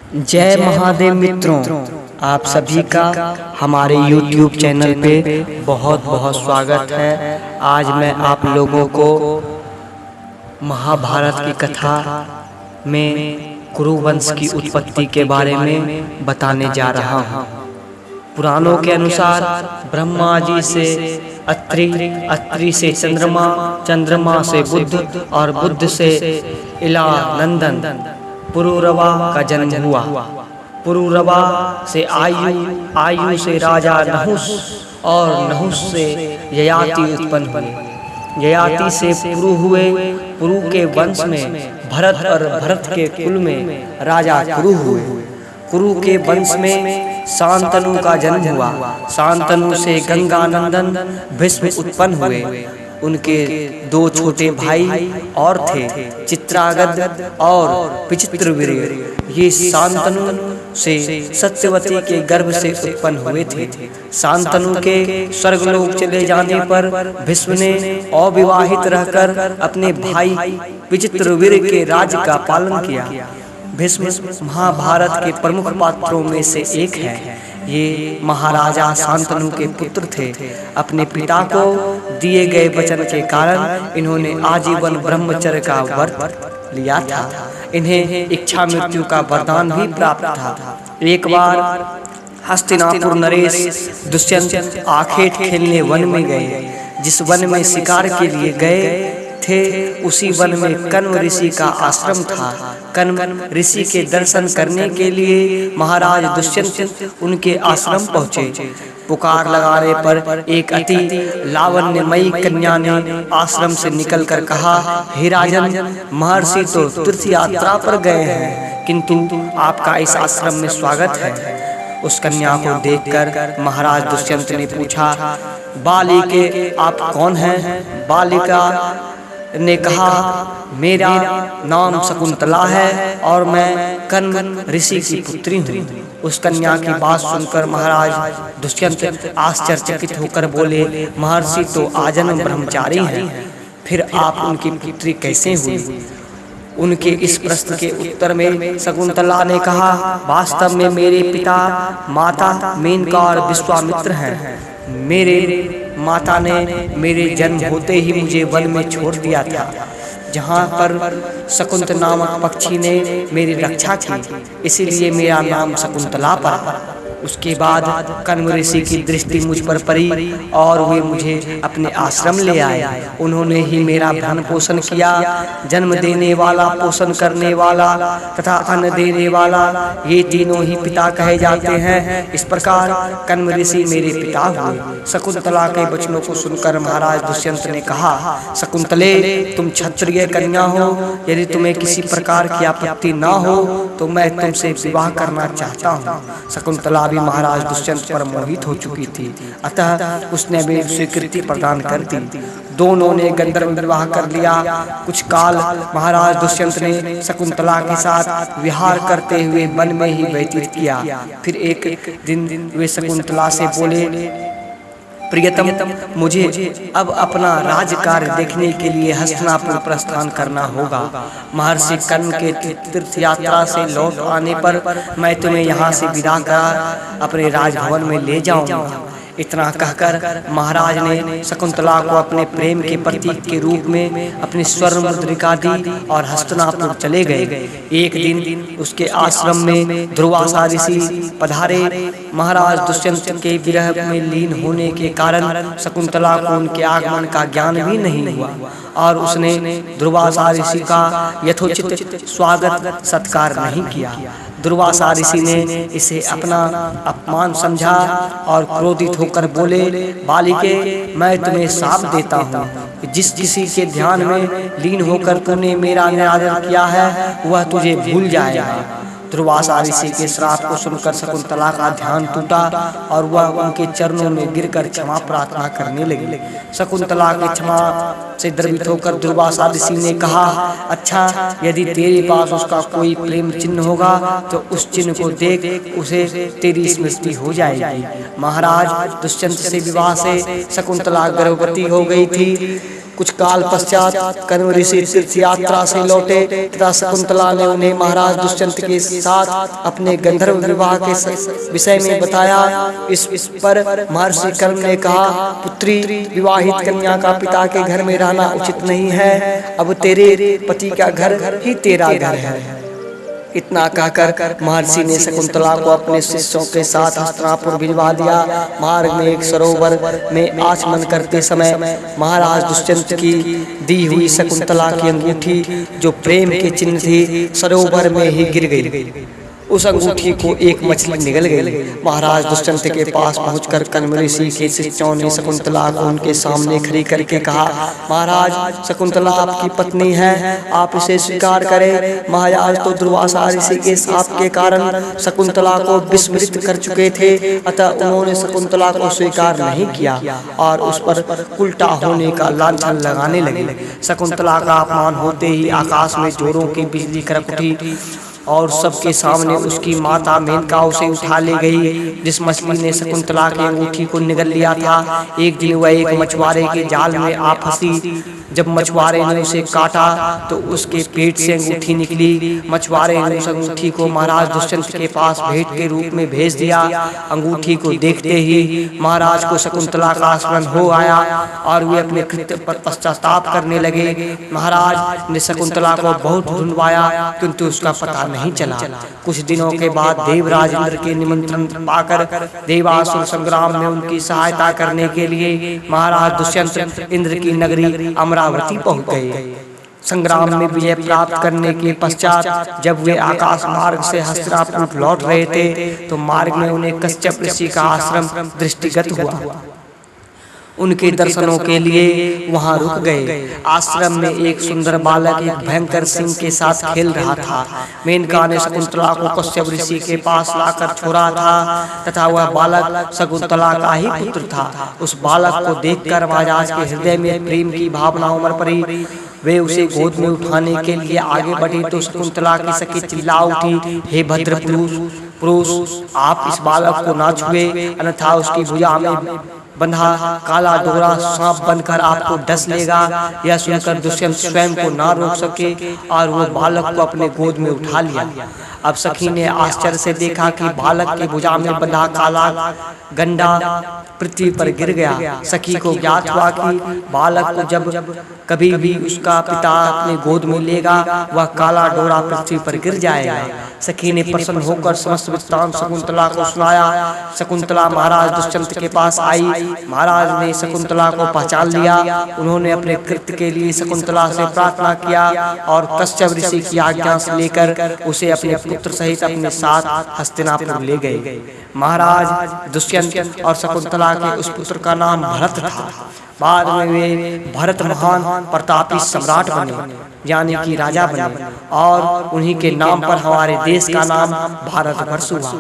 जय महादेव मित्रों, आप सभी का हमारे YouTube चैनल पे बहुत बहुत स्वागत है। आज मैं आप लोगों को महाभारत की कथा में कुरुवंश की उत्पत्ति के बारे में बताने जा रहा हूँ। पुराणों के अनुसार ब्रह्मा जी से अत्रि, अत्रि से चंद्रमा, चंद्रमा से बुध और बुध से इला नंदन पुरुरवा का जन्म हुआ। पुरुरवा से आयु, आयु से राजा नहुस और नहुस से ययाति उत्पन्न हुए। ययाति से पुरु हुए। पुरु के वंश में भरत और भरत के कुल में राजा कुरु हुए। कुरु के वंश में शांतनु का जन्म हुआ। शांतनु से गंगानंदन भीष्म उत्पन्न हुए। उनके दो छोटे भाई और थे, चित्रागद और विचित्रवीर्य। ये शांतनु से सत्यवती के गर्भ से उत्पन्न हुए थे। शांतनु के स्वर्गलोक चले जाने पर भीष्म ने अविवाहित रहकर अपने भाई विचित्रवीर्य के राज्य का पालन किया। भीष्म महाभारत के प्रमुख पात्रों में से एक है। ये महाराजा शांतनु के पुत्र थे। अपने पिता को दिए गए वचन के कारण इन्होंने आजीवन ब्रह्मचर्य का व्रत लिया था। इन्हें इच्छा मृत्यु का वरदान भी प्राप्त था। एक बार हस्तिनापुर नरेश दुष्यंत आखेट खेलने वन में गए। जिस वन में शिकार के लिए गए थे उसी वन में कण्व ऋषि का आश्रम था। कण्व ऋषि के दर्शन करने के लिए महाराज दुष्यंत उनके आश्रम पहुँचे। पुकार लगाने पर एक अति लावण्यमयी कन्या ने आश्रम से निकलकर कहा, हे राजन, महर्षि तो तीर्थ यात्रा पर गए हैं, किंतु आपका इस आश्रम में स्वागत है। उस कन्या को देखकर महाराज दुष्यंत ने पूछा, बालिके आप कौन हैं? बालिका ने कहा, मेरा नाम शकुंतला है और मैं कण्व ऋषि की पुत्री हूँ। उस कन्या की बात सुनकर महाराज दुष्यंत आश्चर्यचकित होकर बोले, महर्षि तो आजन्म ब्रह्मचारी हैं, फिर आप उनकी पुत्री कैसे हुई? उनके इस प्रश्न के उत्तर में शकुंतला ने कहा, वास्तव में मेरे पिता माता मेनका और विश्वामित्र हैं। मेरे माता ने मेरे जन्म होते ही मुझे वन में छोड़ दिया था, जहाँ पर शकुंत नामक पक्षी ने मेरी रक्षा की, इसीलिए मेरा नाम शकुंतला पड़ा। उसके बाद कण्व ऋषि की दृष्टि मुझ पर पड़ी और वे मुझे अपने आश्रम ले आए। उन्होंने ही मेरा भरण पोषण किया। जन्म देने वाला, पोषण करने वाला तथा अन्न देने वाला, ये तीनों ही पिता कहे जाते हैं। इस प्रकार कण्व ऋषि मेरे पिता हुए। शकुंतला के वचनों को सुनकर महाराज दुष्यंत ने कहा, शकुंतले, तुम क्षत्रिय कन्या हो, यदि तुम्हें किसी प्रकार की आपत्ति न हो तो मैं तुमसे विवाह करना चाहता हूँ। शकुंतला भी महाराज दुष्यंत पर मोहित हो चुकी थी, अतः उसने भी स्वीकृति प्रदान कर दी। दोनों ने गंधर्व विवाह कर लिया। कुछ काल महाराज दुष्यंत ने शकुंतला के साथ विहार करते हुए वन में ही व्यतीत किया। फिर एक दिन वे शकुंतला से बोले, प्रियतम, मुझे अब अपना राजकार्य देखने के लिए हस्तिनापुर प्रस्थान करना होगा। महर्षि कण्व के तीर्थ यात्रा से लौट आने पर मैं तुम्हें यहाँ से विदा कर अपने राजभवन में ले जाऊंगा। इतना कहकर महाराज ने शकुंतला को अपने प्रेम के प्रतीक के रूप में अपनी स्वर्ण मुद्रिका दी और हस्तिनापुर चले गए। एक दिन उसके आश्रम में दुर्वासा ऋषि पधारे। महाराज दुष्यंत के विरह में लीन होने के कारण शकुंतला को उनके आगमन का ज्ञान भी नहीं हुआ और उसने दुर्वासा ऋषि का यथोचित स्वागत सत्कार नहीं किया। दुर्वासा ऋषि ने इसे अपना अपमान समझा और क्रोधित होकर बोले, बालिके, मैं तुम्हें शाप देता हूँ, जिस किसी के ध्यान में लीन होकर तूने मेरा निरादर किया है वह तुझे भूल जाएगा। दुर्वासा ऋषि के श्राप को सुनकर शकुंतला का ध्यान टूटा और वह उनके चरणों में गिरकर क्षमा प्रार्थना करने लगी। शकुंतला के क्षमा से द्रवित होकर दुर्वासा ऋषि ने कहा, अच्छा, यदि तेरे पास उसका कोई प्रेम चिन्ह होगा तो उस चिन्ह को देख उसे तेरी स्मृति हो जाएगी। महाराज दुष्यंत से विवाह से शकुंतला गर्भवती हो गई थी। कुछ काल पश्चात कण्व ऋषि तीर्थ यात्रा से लौटे तथा शकुंतला ने उन्हें महाराज दुष्यंत के साथ अपने गंधर्व विवाह के विषय में बताया। इस पर महर्षि कर्म ने कहा, पुत्री, विवाहित कन्या का पिता के घर में रहना उचित नहीं है। अब तेरे पति का घर ही तेरा घर है। इतना कहकर महर्षि ने शकुंतला को अपने शिष्यों के साथ हस्तिनापुर भिजवा दिया। मार्ग में एक सरोवर में आचमन करते समय महाराज दुष्यंत की दी हुई शकुंतला की अंगूठी, जो प्रेम के चिन्ह थी, सरोवर में ही गिर गई। उस अंगूठी को एक मछली निगल गई। महाराज दुष्यंत के पास पहुंचकर कण्व ऋषि के शिष्यों ने शकुंतला को उनके सामने खड़ी करके कहा, महाराज, शकुंतला आपकी पत्नी है, आप इसे स्वीकार करें। महाराज तो दुर्वासा ऋषि के शाप के कारण शकुंतला को विस्मृत कर चुके थे, अतः उन्होंने शकुंतला को स्वीकार नहीं किया और उस पर उल्टा होने का लांछन लगाने लगे। शकुंतला का अपमान होते ही आकाश में जोरों की बिजली कड़क उठी और सबके सामने उसकी माता मेनका उसे उठा ले गई। जिस मछली ने शकुंतला की अंगूठी को निगल लिया था, एक दिन वह एक मछुआरे के जाल में आ फंसी। जब मछुआरे ने उसे काटा तो उसके पेट से अंगूठी निकली। मछुआरे ने उस अंगूठी को महाराज दुष्यंत के पास भेंट के रूप में भेज दिया। अंगूठी को देखते ही महाराज को शकुंतला का स्मरण हो आया और वे अपने कृत्य पर पश्चाताप करने लगे। महाराज ने शकुंतला को बहुत ढूंढवाया, किंतु उसका पता नहीं चला। कुछ दिनों के बाद देवराज इंद्र के निमंत्रण पाकर देवासुर संग्राम में उनकी सहायता करने के लिए महाराज दुष्यंत इंद्र की नगरी अमरावती पहुंच गए। संग्राम में विजय प्राप्त करने के पश्चात जब वे आकाश मार्ग से हस्तिनापुर लौट रहे थे तो मार्ग में उन्हें कश्यप ऋषि का आश्रम दृष्टिगत हुआ। उनके दर्शनों के लिए वहां रुक गए। आश्रम में एक सुंदर बालक एक भयंकर सिंह के साथ खेल रहा था। मेनका ने शकुंतला को कश्यप ऋषि के पास लाकर छोड़ा था तथा वह बालक शकुंतला का ही पुत्र था। उस बालक को देखकर महाराज के हृदय में प्रेम की भावना उमड़ पड़ी। वे उसे गोद में उठाने के लिए आगे बढ़े तो शकुंतला की सखी चिल्ला उठी, हे भद्र पुरुष, आप इस बालक को ना छुए, अन्यथा उसकी भुजा में बंधा काला डोरा सांप बनकर आपको डस लेगा। यह सुनकर दुष्यंत स्वयं को ना रोक सके और वो बालक को अपने गोद में उठा लिया। अब सखी ने आश्चर्य से देखा कि बालक की भुजा में बंधा काला गंडा पृथ्वी पर गिर गया। सखी को ज्ञात हुआ कि बालक को जब कभी भी उसका पिता अपने गोद में लेगा, वह काला डोरा पृथ्वी पर गिर जाएगा। सखी ने प्रसन्न होकर समस्त वृत्तांत शकुंतला को सुनाया। शकुंतला महाराज दुष्यंत के पास आई। महाराज ने शकुंतला को पहचान लिया। उन्होंने अपने कृत्य के लिए शकुंतला से प्रार्थना किया और कश्यप ऋषि की आज्ञा से लेकर उसे अपने पुत्र सहित अपने साथ हस्तिनापुर ले गए। महाराज दुष्यंत और शकुंतला के उस पुत्र का नाम भरत था। बाद में वे भरत महान प्रतापी सम्राट बने, यानी कि राजा बने, और उन्हीं के नाम पर हमारे देश का नाम भारतवर्ष हुआ।